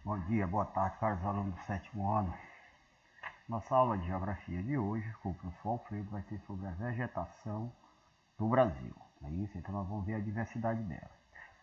Bom dia, boa tarde, caros alunos do sétimo ano. Nossa aula de geografia de hoje, com o professor Alfredo, vai ser sobre a vegetação do Brasil. É isso? Então nós vamos ver a diversidade dela.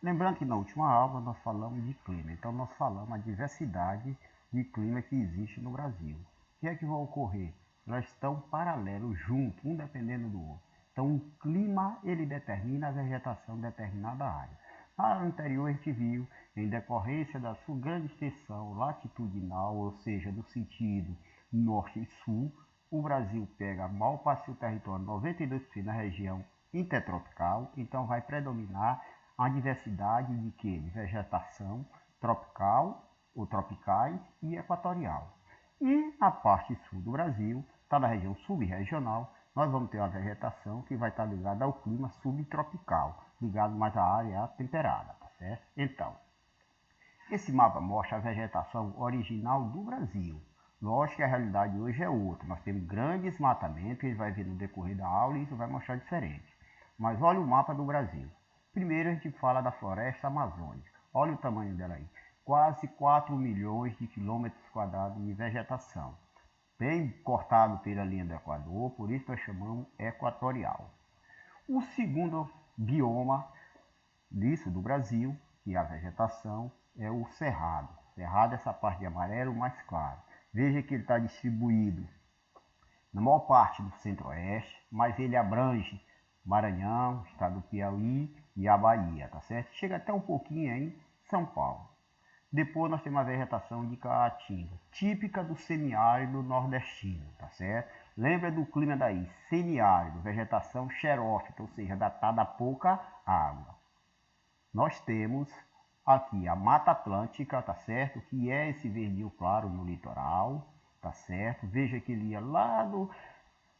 Lembrando que na última aula nós falamos de clima, então nós falamos a diversidade de clima que existe no Brasil. O que é que vai ocorrer? Elas estão paralelos, juntos, um dependendo do outro. Então o clima ele determina a vegetação de determinada área. Na anterior a gente viu, em decorrência da sua grande extensão latitudinal, ou seja, do sentido norte e sul, o Brasil pega a maior parte do seu território, 92% na região intertropical, então vai predominar a diversidade de que? De vegetação tropical ou tropicais e equatorial. E na parte sul do Brasil, está na região subregional, nós vamos ter uma vegetação que vai estar ligada ao clima subtropical, ligado mais à área temperada, tá certo? Então, esse mapa mostra a vegetação original do Brasil. Lógico que a realidade hoje é outra. Nós temos grandes desmatamento, que a gente vai ver no decorrer da aula e isso vai mostrar diferente. Mas olha o mapa do Brasil. Primeiro a gente fala da floresta amazônica. Olha o tamanho dela aí. Quase 4 milhões de quilômetros quadrados de vegetação. Bem cortado pela linha do Equador, por isso nós chamamos equatorial. O segundo bioma disso do Brasil, que é a vegetação, é o cerrado. Cerrado é essa parte de amarelo mais claro. Veja que ele está distribuído na maior parte do centro-oeste, mas ele abrange Maranhão, estado do Piauí e a Bahia, tá certo? Chega até um pouquinho em São Paulo. Depois nós temos a vegetação de caatinga, típica do semiárido nordestino, tá certo? Lembra do clima daí, semiárido, vegetação xerófita, ou seja, datada a pouca água. Nós temos aqui a Mata Atlântica, tá certo? Que é esse verdinho claro no litoral, tá certo? Veja que ele ia lá do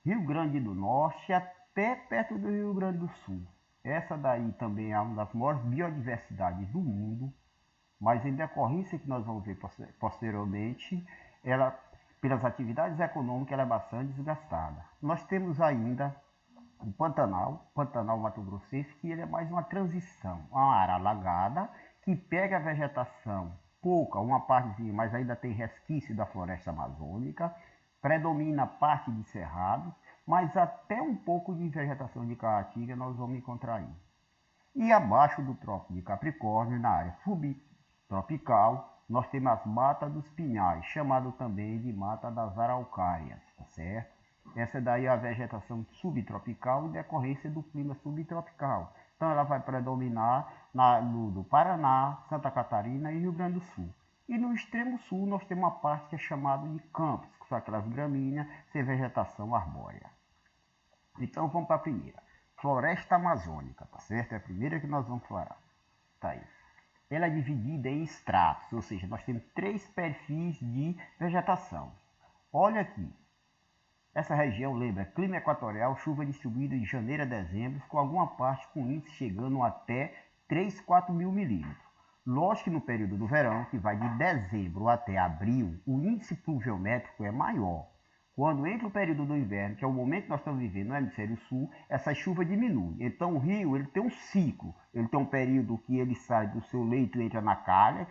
Rio Grande do Norte até perto do Rio Grande do Sul. Essa daí também é uma das maiores biodiversidades do mundo, mas em decorrência que nós vamos ver posteriormente, ela, pelas atividades econômicas, ela é bastante desgastada. Nós temos ainda o Pantanal Mato Grossense, que ele é mais uma transição, uma área alagada que pega a vegetação pouca, uma partezinha, mas ainda tem resquício da floresta amazônica, predomina a parte de cerrado, mas até um pouco de vegetação de caatinga nós vamos encontrar aí. E abaixo do Trópico de Capricórnio, na área subtropical, nós temos as matas dos pinhais, chamado também de mata das araucárias, tá certo? Essa daí é a vegetação subtropical em decorrência do clima subtropical. Então ela vai predominar do Paraná, Santa Catarina e Rio Grande do Sul. E no extremo sul nós temos uma parte que é chamada de campos, que são aquelas gramíneas sem vegetação arbórea. Então vamos para a primeira. Floresta amazônica, tá certo? É a primeira que nós vamos falar. Tá aí. Ela é dividida em estratos, ou seja, nós temos 3 perfis de vegetação. Olha aqui. Essa região lembra clima equatorial, chuva distribuída de janeiro a dezembro, com alguma parte com índice chegando até 3, 4 mil milímetros. Lógico que no período do verão, que vai de dezembro até abril, o índice pluviométrico é maior. Quando entra o período do inverno, que é o momento que nós estamos vivendo no hemisfério sul, essa chuva diminui. Então o rio ele tem um ciclo, ele tem um período que ele sai do seu leito e entra na calha,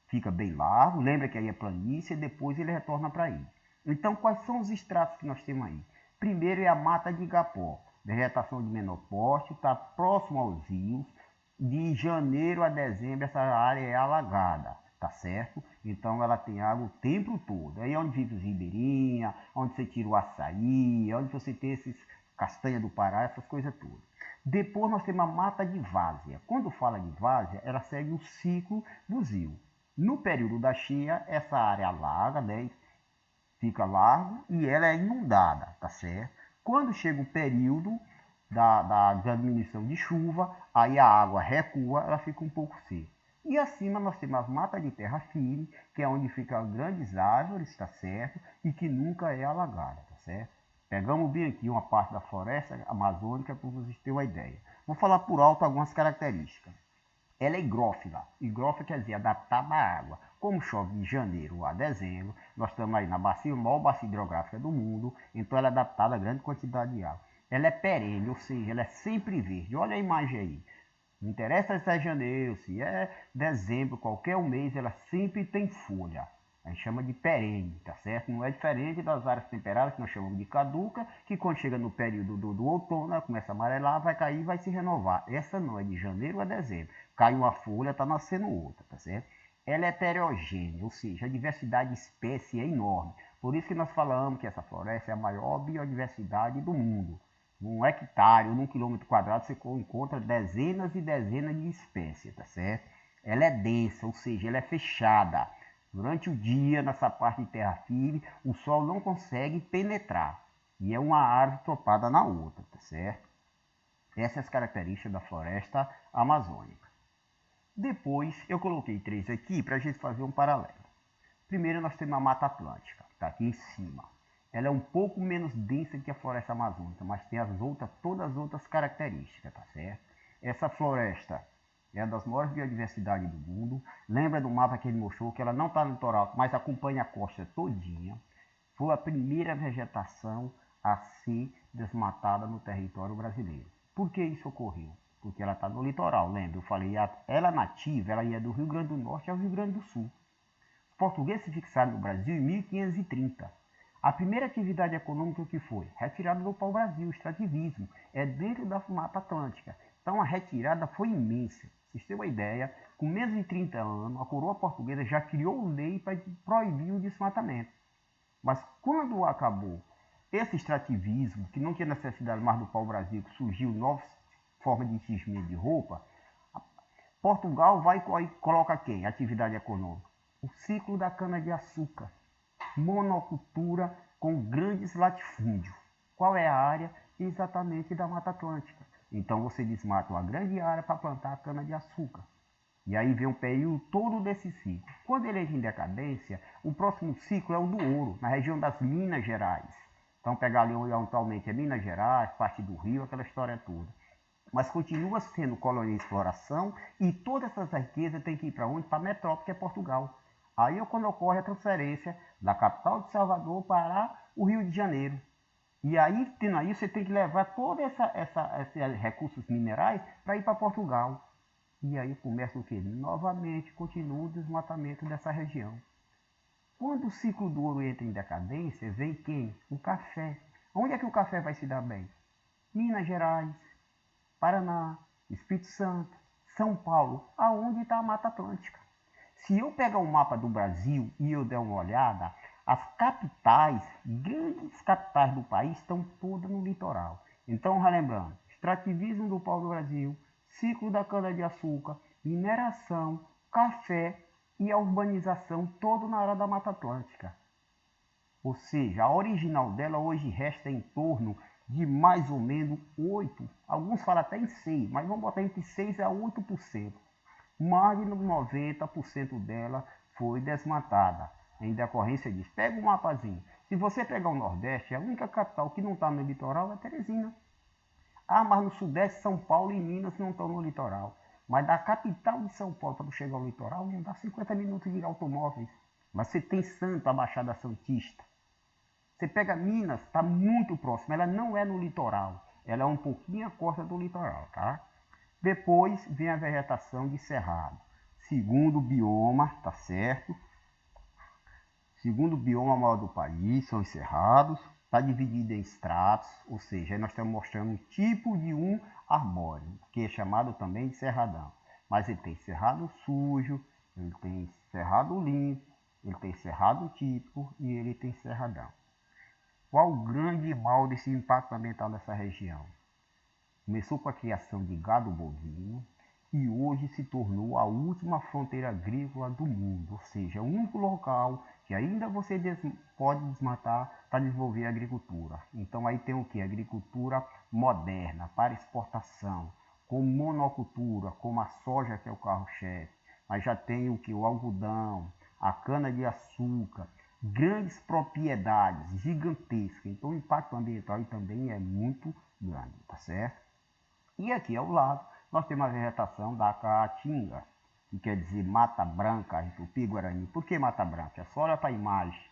fica bem largo, lembra que aí é planície, e depois ele retorna para aí. Então quais são os estratos que nós temos aí? Primeiro é a mata de igapó, vegetação de menor porte, está próximo aos rios, de janeiro a dezembro essa área é alagada, tá certo? Então ela tem água o tempo todo. Aí é onde vive os ribeirinhas, onde você tira o açaí, onde você tem esses castanha do Pará, essas coisas todas. Depois nós temos a mata de várzea. Quando fala de várzea, ela segue o ciclo do rio. No período da cheia, essa área alaga, né? Fica largo e ela é inundada, tá certo? Quando chega o período da diminuição de chuva, aí a água recua, ela fica um pouco seca. E acima nós temos as matas de terra firme, que é onde ficam grandes árvores, tá certo? E que nunca é alagada, tá certo? Pegamos bem aqui uma parte da floresta amazônica para vocês terem uma ideia. Vou falar por alto algumas características. Ela é higrófila. Higrófila quer dizer adaptada à água. Como chove de janeiro a dezembro, nós estamos aí na bacia, maior bacia hidrográfica do mundo, então ela é adaptada a grande quantidade de água. Ela é perene, ou seja, ela é sempre verde. Olha a imagem aí. Não interessa se é janeiro, se é dezembro, qualquer mês, ela sempre tem folha. A gente chama de perene, tá certo? Não é diferente das áreas temperadas, que nós chamamos de caduca, que quando chega no período do outono, ela começa a amarelar, vai cair e vai se renovar. Essa não, é de janeiro a dezembro. Cai uma folha, está nascendo outra, tá certo? Ela é heterogênea, ou seja, a diversidade de espécie é enorme. Por isso que nós falamos que essa floresta é a maior biodiversidade do mundo. Num hectare ou num quilômetro quadrado você encontra dezenas e dezenas de espécies, tá certo? Ela é densa, ou seja, ela é fechada. Durante o dia, nessa parte de terra firme, o sol não consegue penetrar. E é uma árvore topada na outra, tá certo? Essas são as características da floresta amazônica. Depois, eu coloquei 3 aqui para a gente fazer um paralelo. Primeiro, nós temos a Mata Atlântica, que está aqui em cima. Ela é um pouco menos densa que a floresta amazônica, mas tem todas as outras características, tá certo? Essa floresta é uma das maiores biodiversidades do mundo. Lembra do mapa que ele mostrou que ela não está no litoral, mas acompanha a costa todinha. Foi a primeira vegetação a ser desmatada no território brasileiro. Por que isso ocorreu? Porque ela está no litoral, lembra? Eu falei, ela nativa, ela ia do Rio Grande do Norte ao Rio Grande do Sul. Os portugueses se fixaram no Brasil em 1530. A primeira atividade econômica que foi? Retirada do pau-brasil, extrativismo. É dentro da Mata Atlântica. Então a retirada foi imensa. Vocês têm uma ideia, com menos de 30 anos, a coroa portuguesa já criou lei para proibir o desmatamento. Mas quando acabou esse extrativismo, que não tinha necessidade mais do pau-brasil, que surgiu novas formas de cismento de roupa, Portugal vai e coloca quem? Atividade econômica. O ciclo da cana-de-açúcar. Monocultura com grandes latifúndios. Qual é a área? Exatamente da Mata Atlântica. Então você desmata uma grande área para plantar a cana-de-açúcar. E aí vem um período todo desse ciclo. Quando ele entra em decadência, o próximo ciclo é o do ouro, na região das Minas Gerais. Então pegar ali onde atualmente é Minas Gerais, parte do Rio, aquela história toda. Mas continua sendo colônia de exploração e todas essas riquezas tem que ir para onde? Para a metrópole, que é Portugal. Aí é quando ocorre a transferência da capital de Salvador para o Rio de Janeiro. E aí, tendo aí, você tem que levar todos esses recursos minerais para ir para Portugal. E aí começa o que? Novamente continua o desmatamento dessa região. Quando o ciclo do ouro entra em decadência, vem quem? O café. Onde é que o café vai se dar bem? Minas Gerais, Paraná, Espírito Santo, São Paulo. Aonde está a Mata Atlântica? Se eu pegar o mapa do Brasil e eu der uma olhada, as capitais, grandes capitais do país, estão todas no litoral. Então, relembrando, extrativismo do pau-brasil, ciclo da cana-de-açúcar, mineração, café e a urbanização toda na área da Mata Atlântica. Ou seja, a original dela hoje resta em torno de mais ou menos 8, alguns falam até em 6, mas vamos botar entre 6 a 8%. Mais de 90% dela foi desmatada em decorrência disso. Pega um mapazinho. Se você pegar o Nordeste, a única capital que não está no litoral é Teresina. Ah, mas no Sudeste, São Paulo e Minas não estão no litoral. Mas da capital de São Paulo para chegar ao litoral não dá 50 minutos de automóveis. Mas você tem Santo, a Baixada Santista. Você pega Minas, está muito próximo. Ela não é no litoral. Ela é um pouquinho à costa do litoral, tá? Depois vem a vegetação de cerrado. Segundo bioma, tá certo? Segundo bioma maior do país, são os cerrados. Está dividido em estratos, ou seja, nós estamos mostrando um tipo de um arbóreo, que é chamado também de cerradão. Mas ele tem cerrado sujo, ele tem cerrado limpo, ele tem cerrado típico e ele tem cerradão. Qual o grande mal desse impacto ambiental nessa região? Começou com a criação de gado bovino e hoje se tornou a última fronteira agrícola do mundo, ou seja, o único local que ainda você pode desmatar para desenvolver a agricultura. Então aí tem o que? Agricultura moderna, para exportação, como monocultura, como a soja, que é o carro-chefe. Mas já tem o que? O algodão, a cana-de-açúcar, grandes propriedades gigantescas. Então o impacto ambiental também é muito grande, tá certo? E aqui ao lado nós temos a vegetação da caatinga, que quer dizer mata branca em Tupi-Guarani. Por que mata branca? É só olhar para a imagem.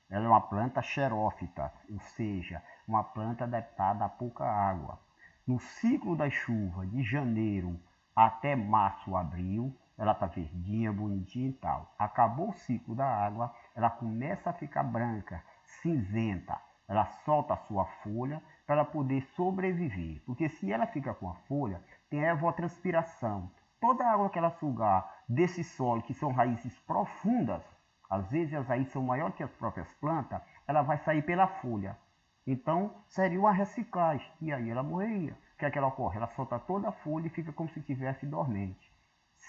Ela é uma planta xerófita, ou seja, uma planta adaptada a pouca água. No ciclo da chuva de janeiro até março, abril, ela está verdinha, bonitinha e tal. Acabou o ciclo da água, ela começa a ficar branca, cinzenta. Ela solta a sua folha para ela poder sobreviver. Porque se ela fica com a folha, tem evapotranspiração. Toda a água que ela sugar desse solo, que são raízes profundas, às vezes as raízes são maiores que as próprias plantas, ela vai sair pela folha. Então, seria uma reciclagem. E aí ela morreria. O que é que ela ocorre? Ela solta toda a folha e fica como se estivesse dormente.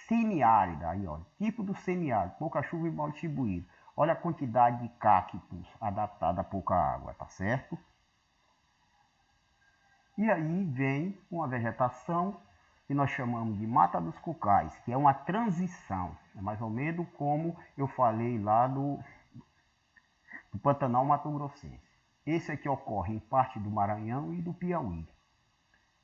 Semiárida, aí ó, tipo do semiárido, pouca chuva e mal distribuído. Olha a quantidade de cactos adaptada a pouca água, tá certo? E aí vem uma vegetação que nós chamamos de mata dos cocais, que é uma transição. É mais ou menos como eu falei lá do Pantanal Mato Grossense. Esse aqui ocorre em parte do Maranhão e do Piauí.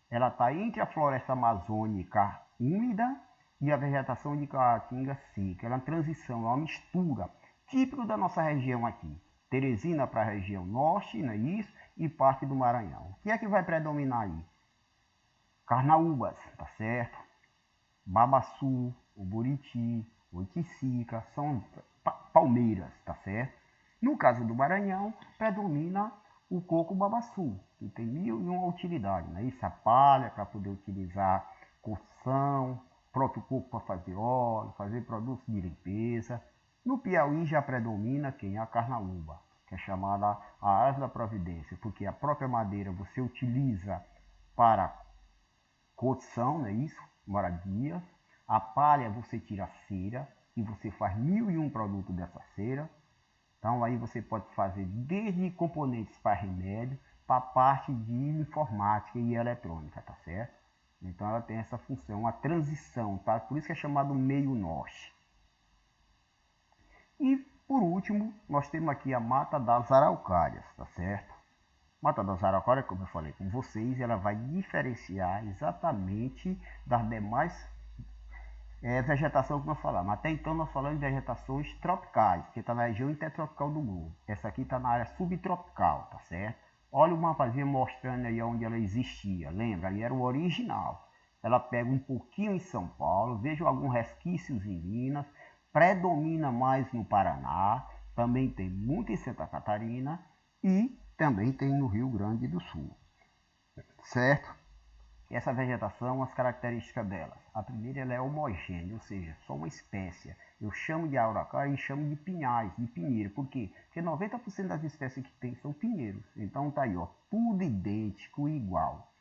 Ela está entre a floresta amazônica úmida e a vegetação de caatinga seca. Ela é uma transição, é uma mistura, típico da nossa região aqui. Teresina para a região norte, não é isso? E parte do Maranhão. O que é que vai predominar aí? Carnaúbas, tá certo? Babaçu, o Buriti, o Iticica, são palmeiras, tá certo? No caso do Maranhão, predomina o coco babaçu, que tem 1001 utilidades, né? Isso, a palha para poder utilizar cocção, próprio coco para fazer óleo, fazer produtos de limpeza. No Piauí já predomina quem? A carnaúba, que é chamada a árvore da providência, porque a própria madeira você utiliza para cocção, não é isso? Moradia. A palha você tira a cera e você faz 1001 produtos dessa cera. Então aí você pode fazer desde componentes para remédio, para parte de informática e eletrônica, tá certo? Então ela tem essa função, a transição, tá? Por isso que é chamado meio norte. E por último, nós temos aqui a mata das araucárias, tá certo? Mata das araucárias, como eu falei com vocês, ela vai diferenciar exatamente das demais vegetação que nós falamos. Até então nós falamos de vegetações tropicais, que está na região intertropical do globo. Essa aqui está na área subtropical, tá certo? Olha o mapazinho mostrando aí onde ela existia. Lembra? Ali era o original. Ela pega um pouquinho em São Paulo, vejo alguns resquícios em Minas, predomina mais no Paraná, também tem muito em Santa Catarina e também tem no Rio Grande do Sul. Certo? Essa vegetação, as características dela. A primeira, ela é homogênea, ou seja, só uma espécie. Eu chamo de araucária e chamo de pinhais, de pinheiro. Por quê? Porque 90% das espécies que tem são pinheiros. Então tá aí, ó, tudo idêntico e igual.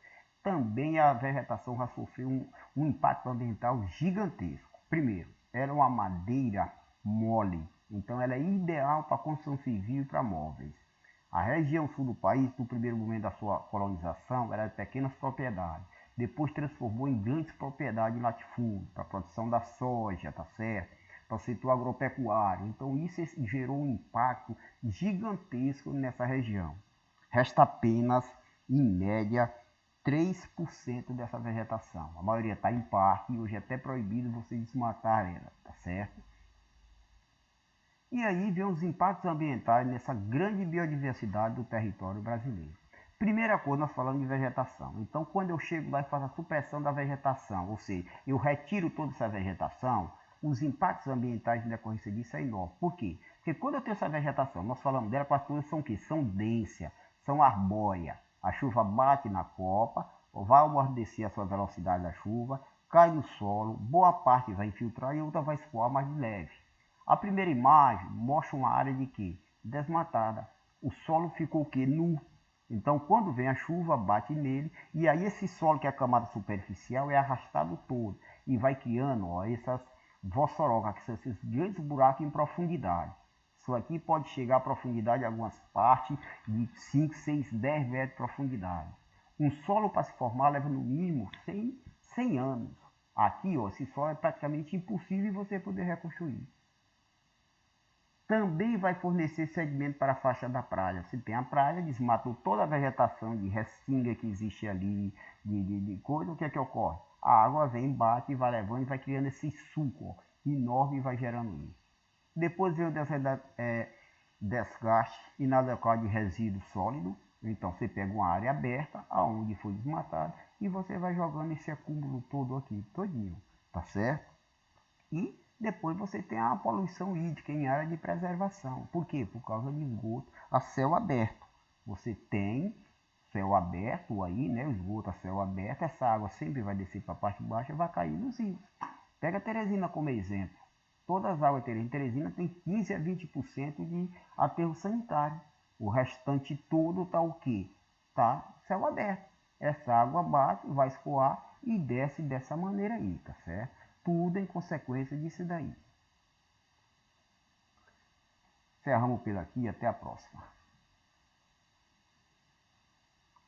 Também a vegetação já sofreu um impacto ambiental gigantesco. Primeiro, era uma madeira mole, então ela é ideal para construção civil e para móveis. A região sul do país, no primeiro momento da sua colonização, era de pequenas propriedades. Depois transformou em grandes propriedades de latifúndio, para a produção da soja, tá certo? Para o setor agropecuário. Então isso gerou um impacto gigantesco nessa região. Resta apenas, em média, 3% dessa vegetação. A maioria está em parque e hoje é até proibido você desmatar ela, tá certo? E aí vem os impactos ambientais nessa grande biodiversidade do território brasileiro. Primeira coisa, nós falamos de vegetação. Então, quando eu chego lá e faço a supressão da vegetação, ou seja, eu retiro toda essa vegetação, os impactos ambientais em decorrência disso é enorme. Por quê? Porque quando eu tenho essa vegetação, nós falamos dela, as coisas são o quê? São dência, são arbórea. A chuva bate na copa, vai amortecer a sua velocidade da chuva, cai no solo, boa parte vai infiltrar e outra vai escoar mais de leve. A primeira imagem mostra uma área de quê? Desmatada. O solo ficou o quê? Nu. Então, quando vem a chuva, bate nele, e aí esse solo, que é a camada superficial, é arrastado todo, e vai criando ó, essas vossorocas, que são esses grandes buracos em profundidade. Isso aqui pode chegar a profundidade em algumas partes de 5, 6, 10 metros de profundidade. Um solo para se formar leva no mínimo 100 anos. Aqui, ó, esse solo é praticamente impossível você poder reconstruir. Também vai fornecer sedimento para a faixa da praia. Se tem a praia, desmatou toda a vegetação de restinga que existe ali, de coisa, o que é que ocorre? A água vem, bate e vai levando e vai criando esse suco ó, enorme e vai gerando isso. Depois vem o desgaste inadequado de resíduo sólido. Então você pega uma área aberta, aonde foi desmatado, e você vai jogando esse acúmulo todo aqui, todinho, tá certo? E depois você tem a poluição hídrica em área de preservação. Por quê? Por causa de esgoto a céu aberto. Você tem céu aberto aí, né? O esgoto a céu aberto, essa água sempre vai descer para a parte baixa e vai cair nos rios. Pega Teresina como exemplo. Todas as águas de Teresina tem 15 a 20% de aterro sanitário. O restante todo está o quê? Está céu aberto. Essa água bate, vai escoar e desce dessa maneira aí, tá certo? Tudo em consequência disso daí. Encerramos por aqui, até a próxima.